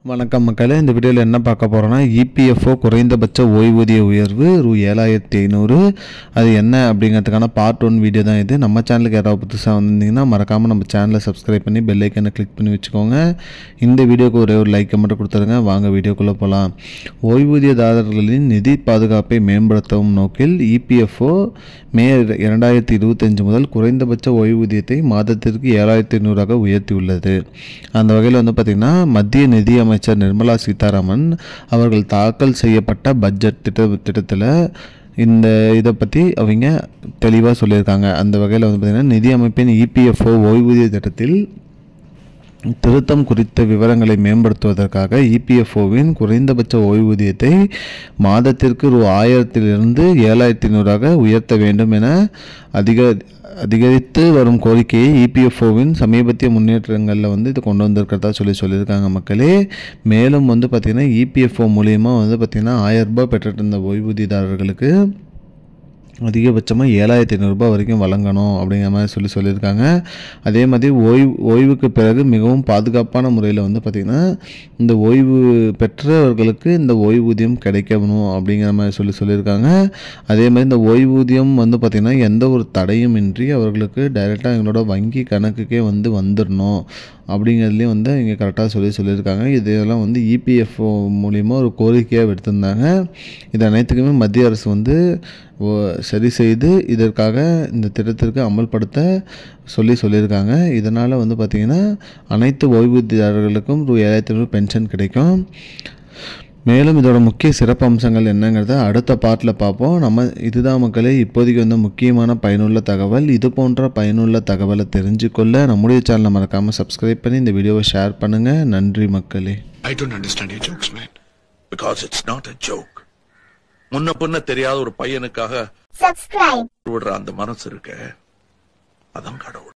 வணக்கம் மக்களே, இந்த வீடியோவில் என்ன பார்க்க போகிறோன்னா இபிஎஃப்ஓ குறைந்தபட்ச ஓய்வூதிய உயர்வு ரூ. 7500 அது என்ன அப்படிங்கிறதுக்கான பார்ட் 1 வீடியோ தான் இது. நம்ம சேனலுக்கு யாராவது புதுசாக வந்திருந்தீங்கன்னா மறக்காமல் நம்ம சேனலை சப்ஸ்கிரைப் பண்ணி பெல் ஐக்கனை கிளிக் பண்ணி வச்சுக்கோங்க. இந்த வீடியோக்கு ஒரே ஒரு லைக்கை மட்டும் கொடுத்துருங்க. வாங்க வீடியோக்குள்ளே போகலாம். ஓய்வூதியதாரர்களின் நிதி பாதுகாப்பை மேம்படுத்தவும் நோக்கில் இபிஎஃப்ஓ மே 2025 முதல் குறைந்தபட்ச ஓய்வூதியத்தை மாதத்திற்கு 7500 உயர்த்தியுள்ளது. அந்த வகையில் பார்த்திங்கன்னா மத்திய நிதி அமைச்சர் நிர்மலா சீதாராமன் அவர்கள் தாக்கல் செய்யப்பட்ட பட்ஜெட் திட்டத்தில் இந்த இதை பற்றி அவங்க தெளிவாக சொல்லியிருக்காங்க. அந்த வகையில் பார்த்திங்கன்னா நிதி அமைப்பின் இபிஎஃப்ஓ ஓய்வூதிய திட்டத்தில் திருத்தம் குறித்த விவரங்களை மேம்படுத்துவதற்காக இபிஎஃப்ஓவின் குறைந்தபட்ச ஓய்வூதியத்தை மாதத்திற்கு ரூ. 1000 7500 உயர்த்த வேண்டும் என அதிகரித்து வரும் கோரிக்கையை இபிஎஃப்ஓவின் சமீபத்திய முன்னேற்றங்களில் இது கொண்டு வந்திருக்கிறதா சொல்லியிருக்காங்க மக்களே. மேலும் பார்த்திங்கன்னா இபிஎஃப்ஓ மூலியமாக பார்த்திங்கன்னா ₹1000 பெற்றுட்டு இருந்த ஓய்வூதியதாரர்களுக்கு அதிகபட்சமாக ₹7500 வரைக்கும் வழங்கணும் அப்படிங்கிற மாதிரி சொல்லியிருக்காங்க. அதே மாதிரி ஓய்வுக்கு பிறகு மிகவும் பாதுகாப்பான முறையில் பார்த்திங்கன்னா இந்த ஓய்வு பெற்றவர்களுக்கு இந்த ஓய்வூதியம் கிடைக்கணும் அப்படிங்கிற மாதிரி சொல்லியிருக்காங்க. அதே மாதிரி இந்த ஓய்வூதியம் பார்த்திங்கன்னா எந்த ஒரு தடையும் இன்றி அவர்களுக்கு டைரெக்டாக எங்களோட வங்கி கணக்குக்கே வந்துடணும் அப்படிங்கிறதுலேயும் இங்கே கரெக்டாக சொல்லியிருக்காங்க. இதெல்லாம் இபிஎஃப்ஓ மூலிமா ஒரு கோரிக்கையாக எடுத்திருந்தாங்க. இது அனைத்துக்குமே மத்திய அரசு சரி செய்து இதற்காக இந்த திட்டத்திற்கு அமல்படுத்த சொல்லியிருக்காங்க. இதனால் பார்த்திங்கன்னா அனைத்து ஓய்வூதியதாரர்களுக்கும் ரூ. 7500 பென்ஷன் கிடைக்கும். மேலும் இதோட முக்கிய சிறப்பு அம்சங்கள் என்னங்கிறத அடுத்த பார்ட்டில் பார்ப்போம். இதுதான் மக்களே இப்போதைக்கு முக்கியமான பயனுள்ள தகவல். இது போன்ற பயனுள்ள தகவலை தெரிஞ்சுக்கொள்ள நம்முடைய சேனலை மறக்காமல் சப்ஸ்கிரைப் பண்ணி இந்த வீடியோவை ஷேர் பண்ணுங்கள். நன்றி மக்களே. I don't understand your jokes, man. Because it's not a joke. முன்ன பின்ன தெரியாத ஒரு பையனுக்காக விடுற அந்த மனசு இருக்க, அதான் கடவுள்.